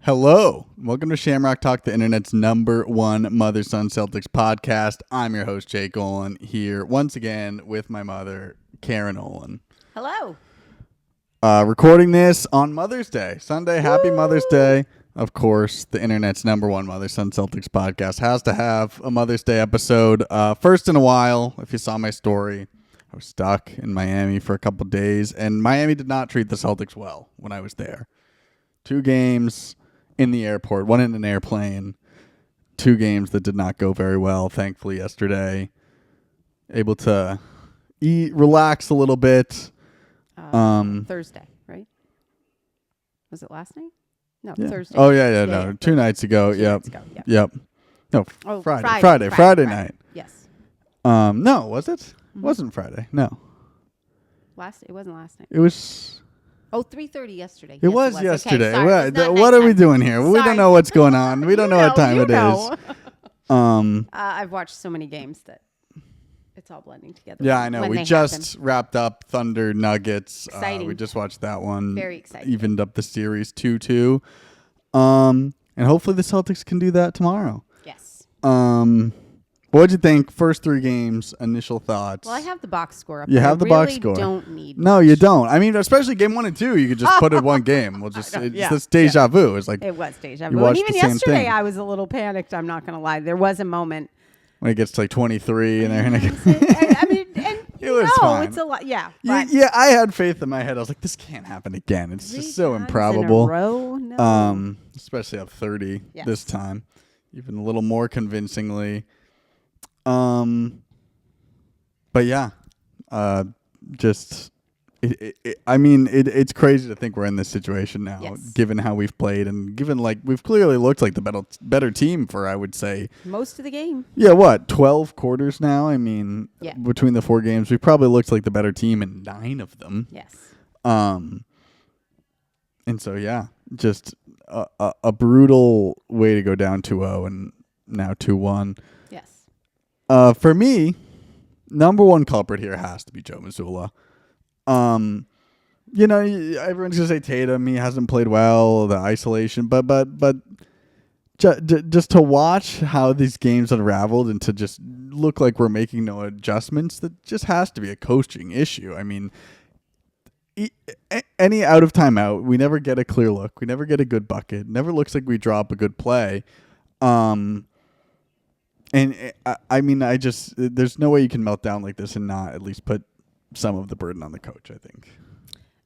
Hello. Welcome to Shamrock Talk, the internet's #1 mother-son Celtics podcast. I'm your host, Jake Olin, here once again with my mother, Karen Olin. Hello. Recording this on Mother's Day, Sunday. Happy Woo! Mother's Day. Of course, the internet's #1 mother-son Celtics podcast has to have a Mother's Day episode. First in a while, if you saw my story, I was stuck in Miami for a couple days, and Miami did not treat the Celtics well when I was there. 2 games in the airport, 1 in an airplane, 2 games that did not go very well. Thankfully, yesterday, able to relax a little bit. Thursday, right? Was it last night? No, Yeah. Thursday. Oh yeah. 2 nights ago. Yep. Yep. No, Friday night. Yes. No, was it? Mm-hmm. Wasn't Friday. No. It wasn't last night. It was. Oh, 3:30 yesterday. It was yesterday. Okay, sorry, What are we doing here? We don't know what's going on. We don't know what time it is. I've watched so many games that it's all blending together. Yeah, I know. We just wrapped up Thunder Nuggets. Exciting. We just watched that one. Very exciting. Evened up the series 2-2. And hopefully the Celtics can do that tomorrow. Yes. What'd you think? First 3 games, initial thoughts. Well, I have the box score up. You have the box score. Don't need. No, much. you don't. I mean, especially game 1 and 2, you could just put it one game. We'll just it's this deja vu. It's like it was deja you vu. And watched even the same yesterday, thing. I was a little panicked. I'm not going to lie. There was a moment. when it gets to like 23 and they're gonna. I mean, and It was fine. It's a lot. Yeah. Yeah, I had faith in my head. I was like, this can't happen again. It's just so improbable. In a row? No. Especially up 30 Yes. this time, even a little more convincingly. But yeah, just it's crazy to think we're in this situation now, Yes. given how we've played and given like we've clearly looked like the better team for, I would say, Most of the game. yeah, what 12 quarters now. I mean, Yeah. between the 4 games, we probably looked like the better team in 9 of them. Yes. And so, yeah, just a brutal way to go down 2-0 and now 2-1. Yes. For me, #1 culprit here has to be Joe Mazzulla. Everyone's gonna say Tatum. He hasn't played well. The isolation, but just to watch how these games unraveled and to just look like we're making no adjustments, that just has to be a coaching issue. I mean, any out of timeout, we never get a clear look. We never get a good bucket. Never looks like we drop a good play. And there's no way you can melt down like this and not at least put some of the burden on the coach, I think.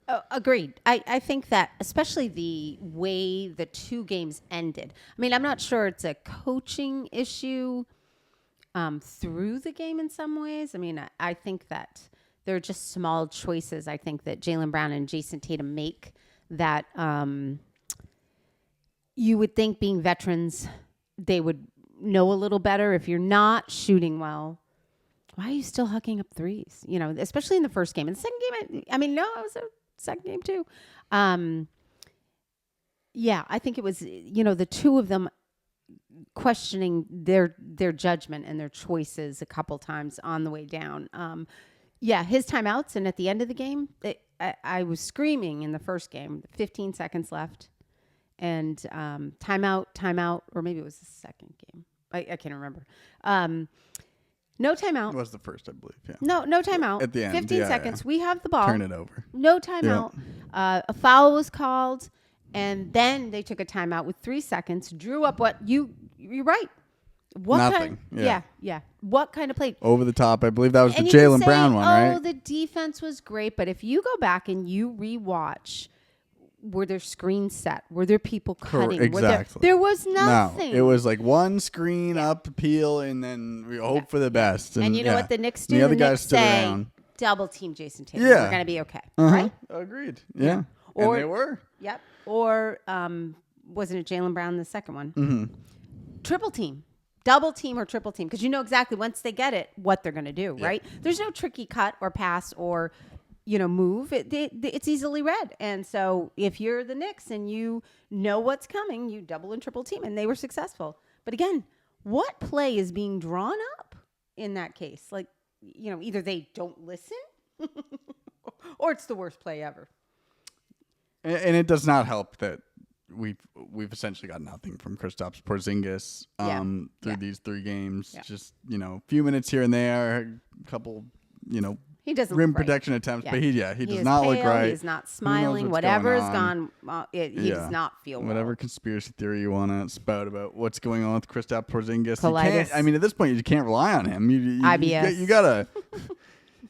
Oh, agreed. I think that especially the way the 2 games ended. I mean, I'm not sure it's a coaching issue through the game in some ways. I mean, I think that there are just small choices, I think, that Jaylen Brown and Jason Tatum make that you would think, being veterans, they would know a little better. If you're not shooting well, why are you still hucking up threes? Especially in the first game. In the second game, it was a second game too. Yeah, I think it was, the 2 of them questioning their judgment and their choices a couple times on the way down. His timeouts, and at the end of the game, I was screaming in the first game, 15 seconds left, and timeout, or maybe it was the second game. I can't remember. No timeout. It was the first, I believe. Yeah. No timeout. At the end, 15 seconds. Yeah. We have the ball. Turn it over. No timeout. Yeah. A foul was called, and then they took a timeout with 3 seconds. Drew up what you're right. What Nothing. Yeah. What kind of play? Over the top. I believe that was the Jaylen Brown one, right? Oh, the defense was great, but if you go back and you rewatch, were there screens set? Were there people cutting? Exactly. There was nothing. No, it was like one screen up, peel, and then we hope for the best. And you know what the Knicks do? The other Knicks guys stood around. Double team Jason Tatum. Yeah. We're going to be okay. Uh-huh. Right? Agreed. Yeah. Or, and they were. Yep. Or wasn't it Jaylen Brown, the second one? Mm-hmm. Triple team. Double team or triple team. Because you know exactly once they get it, what they're going to do, right? There's no tricky cut or pass or move. It's easily read. And so if you're the Knicks and you know what's coming, you double and triple team. And they were successful. But again, what play is being drawn up in that case? Like, either they don't listen or it's the worst play ever. And it does not help that we've essentially got nothing from Kristaps Porzingis through these 3 games. Yeah. Just, a few minutes here and there, a couple, he doesn't rim look right. protection attempts, but he does is not pale, look right. He's not smiling. Whatever is gone, he does not feel Whatever well. conspiracy theory you want to spout about what's going on with Kristaps Porzingis, Colitis. at this point, you can't rely on him. IBS. You gotta.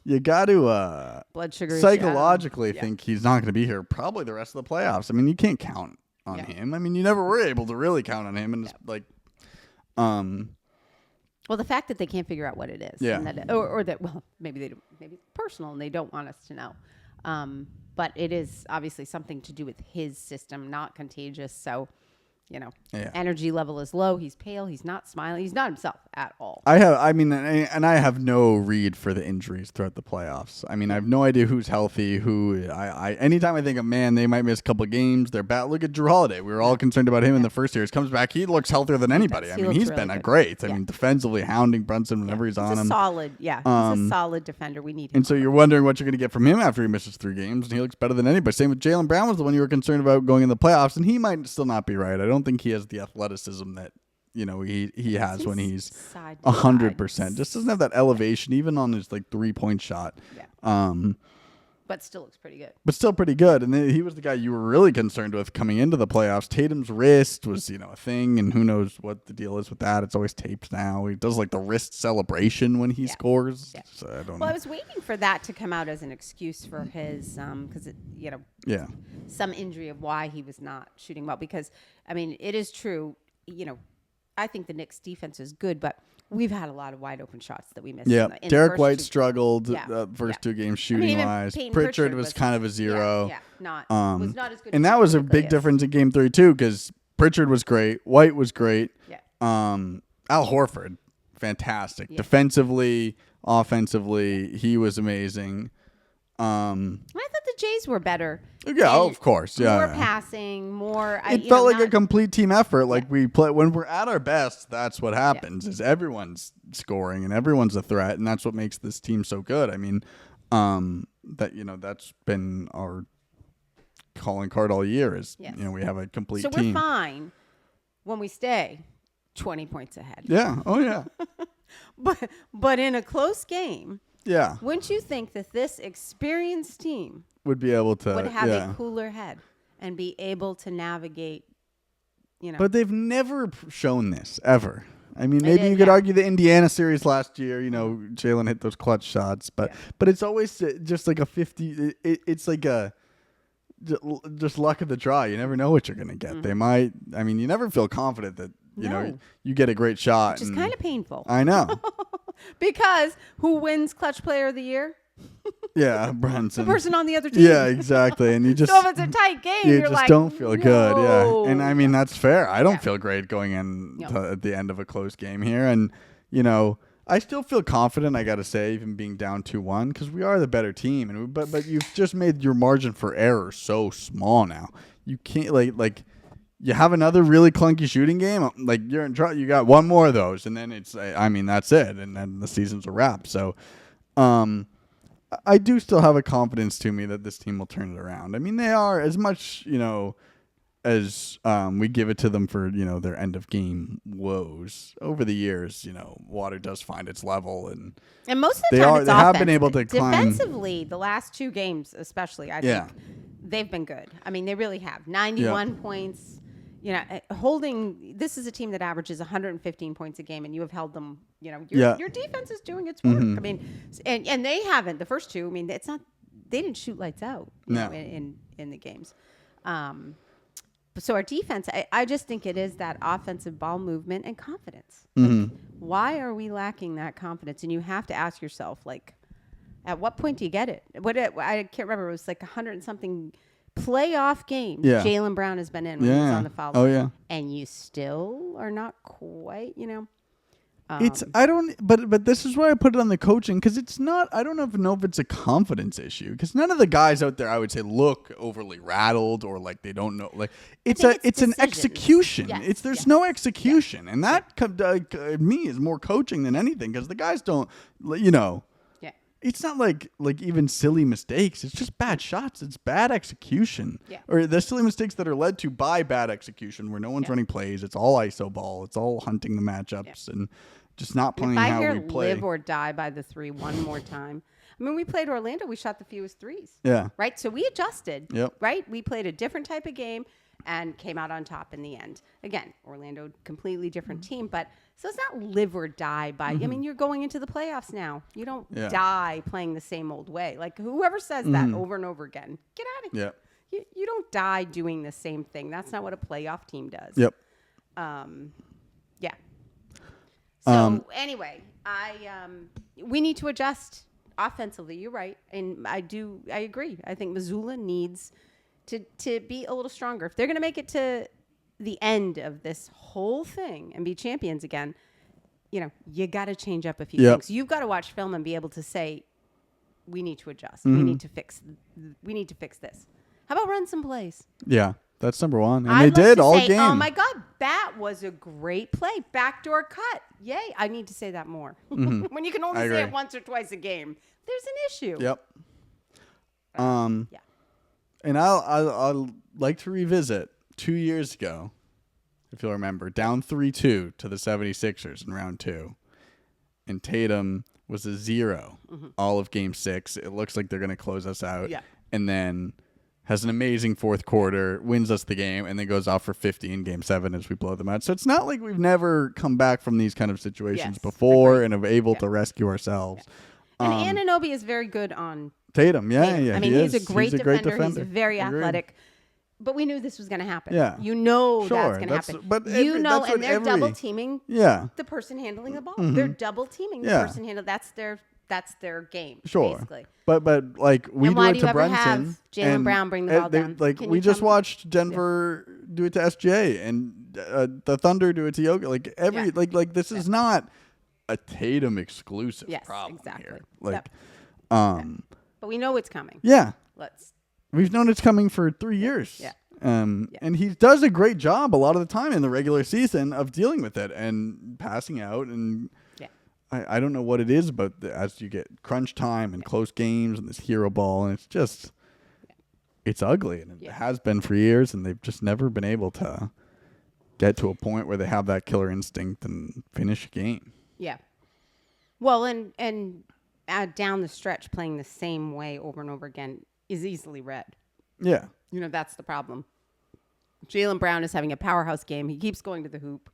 You got to blood sugar psychologically think he's not going to be here probably the rest of the playoffs. I mean, you can't count on him. I mean, you never were able to really count on him, and it's well, the fact that they can't figure out what it is, and that, or that, well, maybe it's personal and they don't want us to know, but it is obviously something to do with his system, not contagious. So. Energy level is low. He's pale. He's not smiling. He's not himself at all. I have no read for the injuries throughout the playoffs. I mean, I have no idea who's healthy. Anytime I think of, man, they might miss a couple games, they're bad. Look at Drew Holiday. We were all concerned about him in the first series. Comes back, he looks healthier than anybody. I mean, he's really been good. great. I mean, defensively hounding Brunson whenever he's on him. Solid, he's a solid defender. We need him. And so you're wondering what you're going to get from him after he misses 3 games, and he looks better than anybody. Same with Jaylen Brown was the one you were concerned about going in the playoffs, and he might still not be right. I don't think he has the athleticism that he has when he's 100%. Just doesn't have that elevation, even on his 3-point shot. But still looks pretty good. But still pretty good. And he was the guy you were really concerned with coming into the playoffs. Tatum's wrist was a thing, and who knows what the deal is with that. It's always taped now. He does the wrist celebration when he scores. Yeah. So I don't know. I was waiting for that to come out as an excuse for his because some injury of why he was not shooting well. Because I mean, it is true. I think the Knicks defense is good, but we've had a lot of wide open shots that we missed. Yeah, Derek White struggled first 2 games shooting wise. Pritchard was kind of a 0. Was not as good. And that was a big difference in Game 3 too, because Pritchard was great, White was great. Yeah. Al Horford, fantastic defensively, offensively, he was amazing. I thought the Jays were better. Yeah, of course. Yeah, more passing, more. It felt like a complete team effort. Like we play when we're at our best. That's what happens. Is everyone's scoring and everyone's a threat, and that's what makes this team so good. I mean, that's been our calling card all year. Is we have a complete team. So we're fine when we stay 20 points ahead. Yeah. Oh yeah. but in a close game. Yeah. Wouldn't you think that this experienced team would be able to would have a cooler head and be able to navigate, But they've never shown this ever. I mean, maybe you could argue the Indiana series last year, Jalen hit those clutch shots, but it's always just like a 50 it's like a just luck of the draw. You never know what you're going to get. Mm-hmm. They might you never feel confident that you get a great shot. Which is kind of painful. I know. Because who wins Clutch Player of the Year? Yeah, Brunson. The person on the other team. Yeah, exactly. And you just so if it's a tight game, you you're just don't feel good. Yeah, and that's fair. I don't feel great going in at the end of a close game here, and I still feel confident. I got to say, even being down 2-1, because we are the better team, and but you've just made your margin for error so small now. You can't like. You have another really clunky shooting game, you're in trouble. You got one more of those, and then it's that's it, and then the season's a wrap. So, I do still have a confidence to me that this team will turn it around. I mean, they are as much as we give it to them for their end of game woes over the years. Water does find its level, and most of the time they have been able to climb defensively. The last 2 games, especially, I think they've been good. I mean, they really have 91 points. Holding this is a team that averages 115 points a game, and you have held them. Your defense is doing its work. Mm-hmm. I mean, and they haven't the first 2. I mean, it's not they didn't shoot lights out. In the games. So our defense, I just think it is that offensive ball movement and confidence. Mm-hmm. Why are we lacking that confidence? And you have to ask yourself, at what point do you get it? I can't remember. It was 100 and something. Playoff games Jaylen Brown has been in when he was on the foul line. Oh yeah. And you still are not quite, but this is why I put it on the coaching, because it's not. I don't know if it's a confidence issue, because none of the guys out there I would say look overly rattled or they don't know. It's an execution. Yes. There's no execution, and that me is more coaching than anything, because the guys don't. it's not like even silly mistakes. It's just bad shots. It's bad execution. Yeah. Or the silly mistakes that are led to by bad execution where no one's running plays. It's all ISO ball. It's all hunting the matchups and just not playing how we play. Live or die by the 3 one more time. I mean, we played Orlando. We shot the fewest threes. Yeah. Right? So we adjusted. Yep. Right? We played a different type of game and came out on top in the end. Again, Orlando, completely different team. But so it's not live or die by. I mean, you're going into the playoffs now. You don't die playing the same old way. Like whoever says that over and over again, get out of here. Yeah. You don't die doing the same thing. That's not what a playoff team does. Yep. Yeah. So anyway, we need to adjust offensively. You're right, and I agree. I think Missoula needs to be a little stronger if they're going to make it to the end of this whole thing and be champions again. You know, you got to change up a few things. You've got to watch film and be able to say, we need to adjust. We need to fix. We need to fix this. How about run some plays? Yeah. That's number one. And they did all game. Oh, my God. That was a great play. Backdoor cut. Yay. I need to say that more. When you can only say it once or twice a game, there's an issue. Yep. Yeah. And I'll like to revisit 2 years ago, if you'll remember, down 3-2 to the 76ers in round 2. And Tatum was a 0 all of game 6. It looks like they're going to close us out. Yeah. And then has an amazing fourth quarter, wins us the game, and then goes off for 50 in game 7 as we blow them out. So it's not like we've never come back from these kind of situations before and are able to rescue ourselves. Yeah. And Anunoby is very good on Tatum. Yeah. I mean, he's a great defender. He's very athletic. But we knew this was going to happen. Yeah. You know that's going to happen. But and they're double teaming the person handling the ball. They're double teaming the person handling. That's their game, basically. But like we and do why it do to you ever Brunson. have Jaylen Brown bring the ball down? Like we just watched Denver do it to SJ and the Thunder do it to Yoga. Like like this is not a Tatum exclusive problem here. Like but we know it's coming. Yeah. We've known it's coming for 3 years. Yeah. And he does a great job a lot of the time in the regular season of dealing with it and passing out. And I don't know what it is, but as you get crunch time and close games and this hero ball, and it's just, it's ugly. And it has been for years, and they've just never been able to get to a point where they have that killer instinct and finish a game. Yeah. Well, and down the stretch, playing the same way over and over again is easily read. Yeah. You know, that's the problem. Jaylen Brown is having a powerhouse game. He keeps going to the hoop,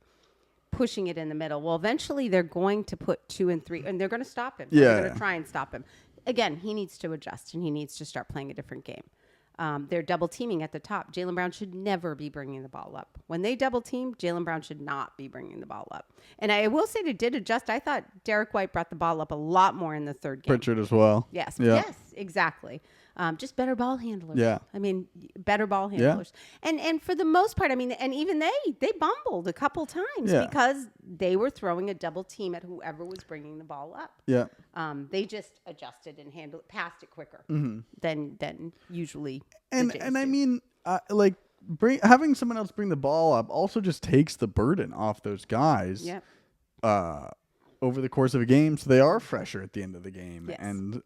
pushing it in the middle. Well, eventually they're going to put 2 and 3, and they're going to stop him. Yeah. They're going to try and stop him. Again, he needs to adjust, and he needs to start playing a different game. They're double teaming at the top. Jaylen Brown should never be bringing the ball up. When they double team, Jaylen Brown should not be bringing the ball up. And I will say they did adjust. I thought Derek White brought the ball up a lot more in the third game. Pritchard as well. Yes. Yeah. Yes, exactly. Just better ball handlers. Yeah. I mean, better ball handlers. Yeah. And for the most part, I mean, and even they bumbled a couple times because they were throwing a double team at whoever was bringing the ball up. Yeah. They just adjusted and passed it quicker than usually. And I mean, like having someone else bring the ball up also just takes the burden off those guys. Yeah. Over the course of a game, so they are fresher at the end of the game. Yes. And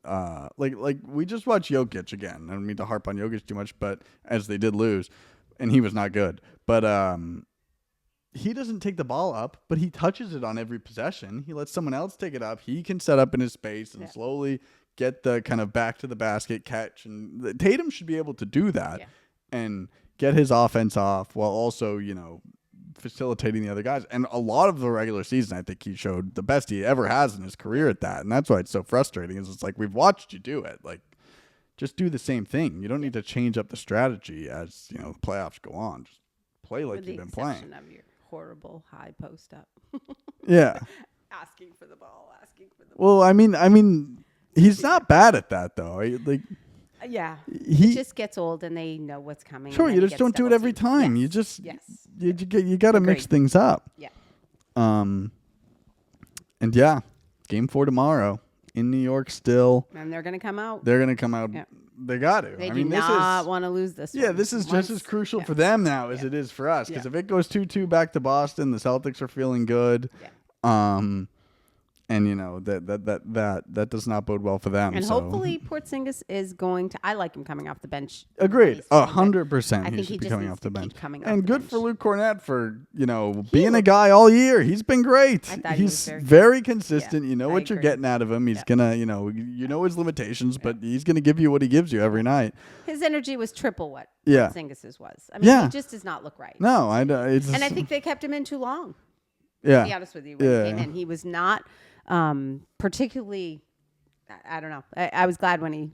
like we just watched Jokic again. I don't mean to harp on Jokic too much, but as they did lose, and he was not good. But he doesn't take the ball up, but he touches it on every possession. He lets someone else take it up. He can set up in his space and slowly get the kind of back to the basket catch. And Tatum should be able to do that and get his offense off while also, facilitating the other guys. And a lot of the regular season, I think he showed the best he ever has in his career at that. And that's why it's so frustrating is it's like, we've watched you do it. Like, just do the same thing. You don't need to change up the strategy as, the playoffs go on. Just play like you've been playing. With the exception of your horrible high post up. Yeah. Asking for the ball. Well, I mean, he's not bad at that though. Yeah, he just gets old, and they know what's coming. Sure, you just don't do it every time. Yes. You just you got to mix things up. Yeah. And game 4 tomorrow in New York still. And they're gonna come out. Yeah. They got to. They do not want to lose this. Yeah, this is just as crucial for them now as it is for us. Because if it goes 2-2 back to Boston, the Celtics are feeling good. Yeah. And that does not bode well for them. And so. hopefully Porzingis is going to. I like him coming off the bench. Agreed, He's fine, 100%. I He think should he be just coming needs off the to bench. keep coming off And the good bench. for Luke Cornett for being a guy all year. He's been great. I thought he was He's very consistent. Yeah, you know I what you're agree. getting out of him. He's gonna his limitations, but he's gonna give you what he gives you every night. His energy was triple what Yeah. Porzingis's was. I mean, Yeah. he just does not look right. No, it's And I think they kept him in too long. yeah. To be honest with you, when he came in, he was not particularly. I don't know. I was glad when he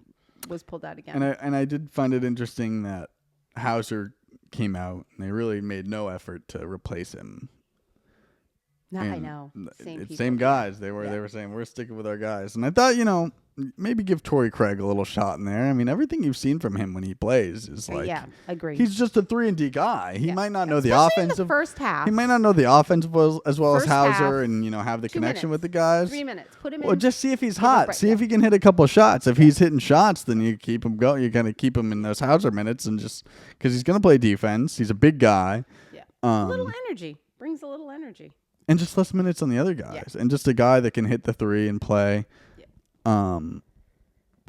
was pulled out again. And I did find it interesting that Hauser came out and they really made no effort to replace him. No, I know. Same guys. They were saying we're sticking with our guys, and I thought maybe give Torrey Craig a little shot in there. I mean, everything you've seen from him when he plays is like agree. He's just a 3-and-D guy. He might not know the Especially offensive. in the first half. He might not know the offense as well as First Hauser, half, and have the 2 connection minutes, with the guys. 3 minutes. Put him in. Well, just see if he's Give him a hot. break, See if he can hit a couple shots. If he's hitting shots, then you keep him going. You're gonna keep him in those Hauser minutes, and just because he's gonna play defense, he's a big guy. Yeah. A little energy brings a little energy. And just less minutes on the other guys, and just a guy that can hit the three and play, kind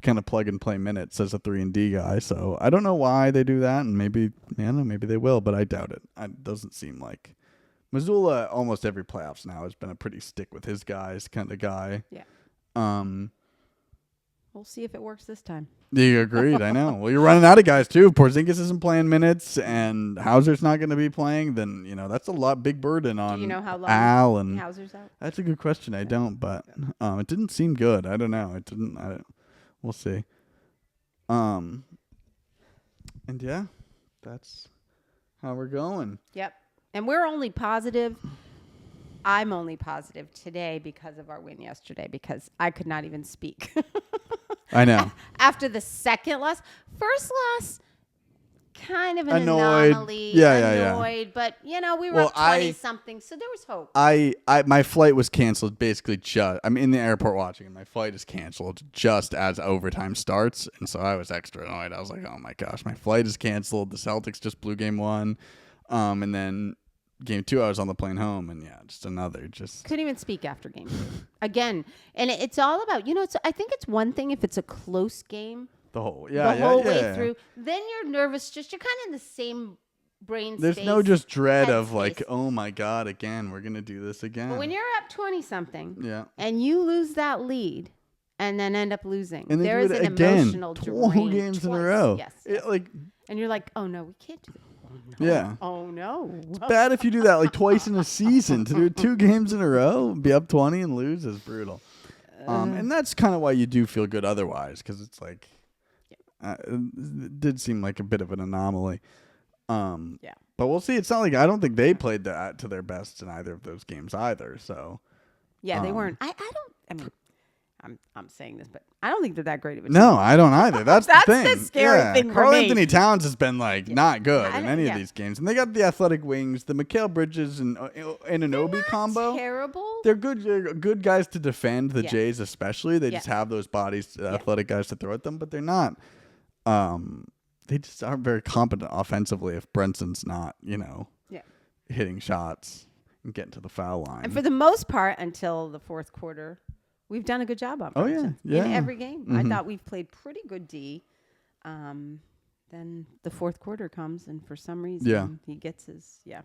of plug and play minutes as a 3-and-D guy. So I don't know why they do that, and maybe they will, but I doubt it. It doesn't seem like Missoula. Almost every playoffs now has been a pretty stick with his guys kind of guy. Yeah. We'll see if it works this time. You agreed, I know. Well, you're running out of guys too. If Porzingis isn't playing minutes and Hauser's not going to be playing, then that's a big burden on Do you know how long Al and Hauser's out? That's a good question. I don't, but it didn't seem good. I don't know. It didn't. We'll see. And yeah, that's how we're going. Yep. And we're only positive. I'm only positive today because of our win yesterday, because I could not even speak. I know. After the second loss, first loss, kind of an Annoyed. anomaly. Yeah. Annoyed, but we were up 20-something, so there was hope. My flight was canceled basically I'm in the airport watching, and my flight is canceled just as overtime starts, and so I was extra annoyed. I was like, oh my gosh, my flight is canceled. The Celtics just blew game 1, and then game 2 I was on the plane home, and couldn't even speak after game 2 again. And it's all about I think it's one thing if it's a close game the whole way through, then you're nervous. You're kind of in the same brain There's space. no just dread of headspace. like, oh my god, again we're gonna do this again. But when you're up 20-something, yeah, and you lose that lead, and then end up losing, and then there do is it an again, emotional 12 drain. games in a row. Yes. And you're like, oh no, we can't do that. Oh, no. Yeah. Oh no. It's bad if you do that like twice in a season. To do 2 games in a row, be up 20 and lose is brutal. And that's kind of why you do feel good otherwise, because it's like, it did seem like a bit of an anomaly. Yeah. But we'll see. It's not like I don't think they played that to their best in either of those games either. So. Yeah, they weren't. I'm saying this, but I don't think they're that great of a team. No, I don't either. That's the thing. the scary thing for Carl me. Anthony Towns has been like not good in any of yeah. these games, and they got the athletic wings, the Mikal Bridges and Anunoby combo. Terrible. They're good guys to defend the Yeah. Jays, especially. They Yeah. just have those bodies, athletic guys to throw at them, but they're not. They just aren't very competent offensively if Brenson's not, hitting shots and getting to the foul line. And for the most part, until the fourth quarter, we've done a good job on Oh, yeah. Brunson. Yeah. In every game. Mhm. I thought we've played pretty good D. Then the fourth quarter comes, and for some reason, he gets his, Yeah.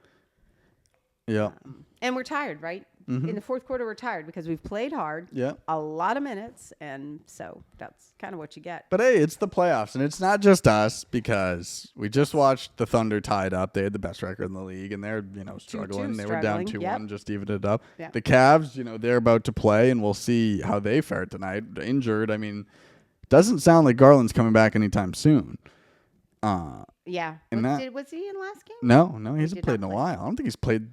and we're tired, right? Mhm. In the fourth quarter, we're tired because we've played hard, Yeah. a lot of minutes, and so that's kind of what you get. But hey, it's the playoffs, and it's not just us, because we just watched the Thunder tied up. They had the best record in the league, and they're struggling. They were down 2-1, just evened it up. Yeah. The Cavs, they're about to play, and we'll see how they fare tonight. Injured, doesn't sound like Garland's coming back anytime soon. Yeah. And Was he in last game? No, he hasn't did played in not a play. while. I don't think he's played.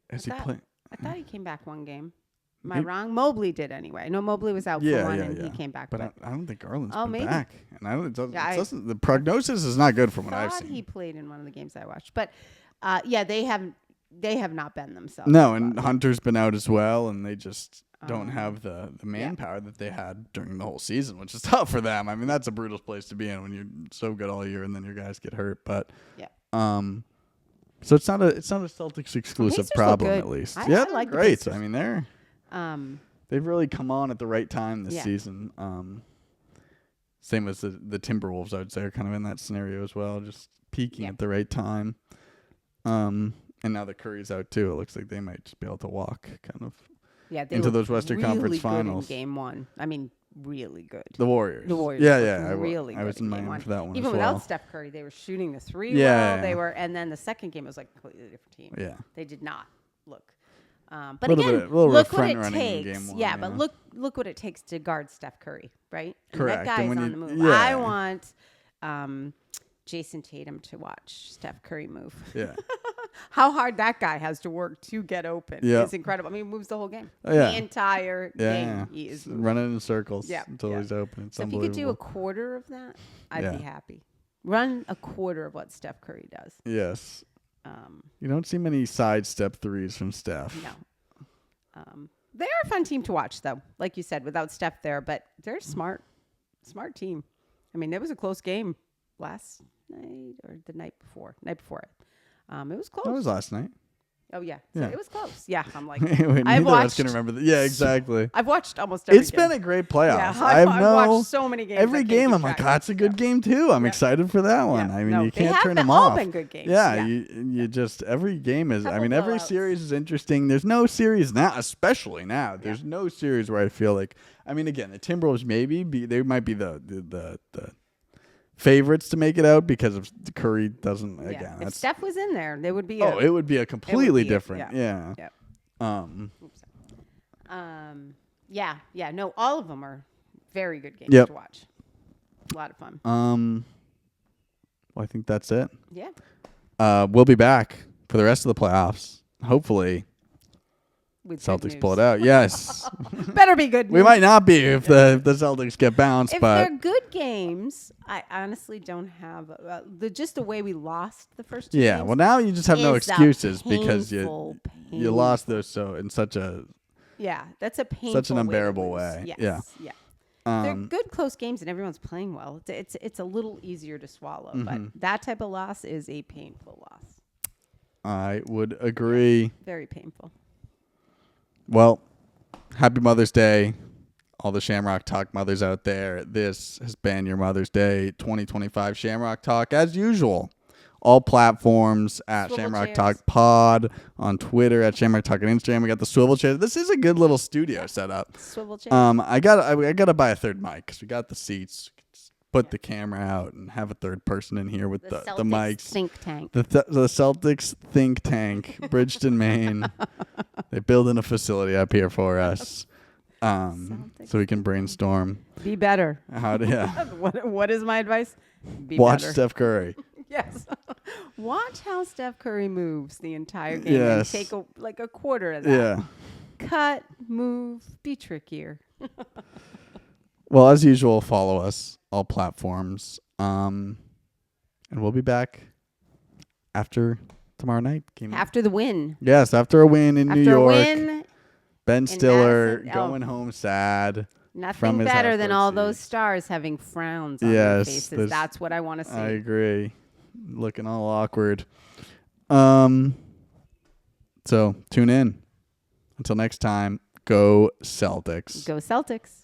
Has he played? I thought he came back one game. Am I wrong? Mobley did anyway. No, Mobley was out for one, and he came back. But I don't think Garland's been maybe. back. And Yeah, the prognosis is not good from what I've thought seen. he played in one of the games I watched, but they have not been themselves. No, and Hunter's been out as well, and they just don't have the manpower that they had during the whole season, which is tough for them. That's a brutal place to be in when you're so good all year and then your guys get hurt. But so it's not a Celtics exclusive Pacers look problem, good. at least. I they're like the great. Pacers. They're they've really come on at the right time this Yeah. season. Same as the Timberwolves, I would say, are kind of in that scenario as well, just peaking at the right time. And now the Curry's out too. It looks like they might just be able to walk kind of Yeah, they into were those Western really Conference good Finals. in game one. I mean, really good. The Warriors. The Warriors. Yeah. were really I good was in game Miami one. for that one Even as without well. Steph Curry, they were shooting the three Yeah. well. They were, and then the second game was like a completely different team. Yeah. They did not look. But Little again, bit- little look bit what it front-running in takes. game one, yeah, yeah. but look what it takes to guard Steph Curry, right? And Correct. that And guy's when on you- the move. yeah. I want Jason Tatum to watch Steph Curry move. Yeah. How hard that guy has to work to get open Yep. is incredible. I mean, he moves the whole game. Oh, yeah. The entire Yeah. game he is moving. Running in circles Yeah, until yeah. he's open. It's So if you could do a unbelievable. quarter of that, I'd Yeah. be happy. Run a quarter of what Steph Curry does. Yes. You don't see many sidestep threes from Steph. No. They're a fun team to watch, though. Like you said, without Steph there, but they're a smart team. I mean, it was a close game last night or the night before. Night before it. It was close. That was last night. Oh yeah. So Yeah. it was close. Yeah, I'm like, Wait, neither I've of us watched. can remember. Yeah, exactly. I've watched almost every It's game. been a great playoffs. Yeah, I've watched so many games. I every can't game. keep I'm like, track. oh, that's a good Yeah. game too. I'm Yeah. excited for that one. Yeah. I mean, No, you they can't have turn been them all off. been good games. Yeah, Yeah. you just every game is. I Couple mean, every blowouts. series is interesting. There's no series now, especially now. There's no series where I feel like. I mean, again, the Timberwolves they might be the favorites to make it out because of Curry doesn't. Yeah. Again, If that's Steph was in there, they would be. it would be a completely be different. yeah. Yeah. Oops. Yeah. No, all of them are very good games Yep. to watch. A lot of fun. Well, I think that's it. Yeah. We'll be back for the rest of the playoffs. Hopefully, With good Celtics news. pull it out. Yes, Better be good. we news. might not be if the Celtics get bounced, If but they're good games, I honestly don't have just the way we lost the first two yeah. games Well, now you just have no is a excuses because painful, you lost those so in such a Yeah, that's a painful, such an way to unbearable lose. way. Yes, Yeah. They're good close games and everyone's playing well. It's a little easier to swallow, but that type of loss is a painful loss. I would agree. Very painful. Well, happy Mother's Day, all the Shamrock Talk mothers out there. This has been your Mother's Day 2025 Shamrock Talk as usual. All platforms at Swivel Shamrock chairs. Talk Pod, on Twitter at Shamrock Talk on Instagram. We got the swivel chair. This is a good little studio setup. Swivel chair. I gotta buy a third mic because we got the seats. Put the camera out and have a third person in here with the Celtics mics. think tank. The Celtics think tank, Bridgeton, Maine. They're building a facility up here for us, so we can brainstorm Be better. how to What is my advice? Be watch better. Steph Curry. Yes. Watch how Steph Curry moves the entire game Yes. and take a quarter of that. Yeah. Cut, move, be trickier. Well, as usual, follow us all platforms, and we'll be back after tomorrow night. After the win. Yes, after a win in New After a York. win, Ben Stiller Madison. Oh. going home sad. nothing From his better than all efforts, those stars having frowns on their Yes, faces. there's- That's what I want to see. I agree. Looking all awkward. So tune in. Until next time, go Celtics. Go Celtics.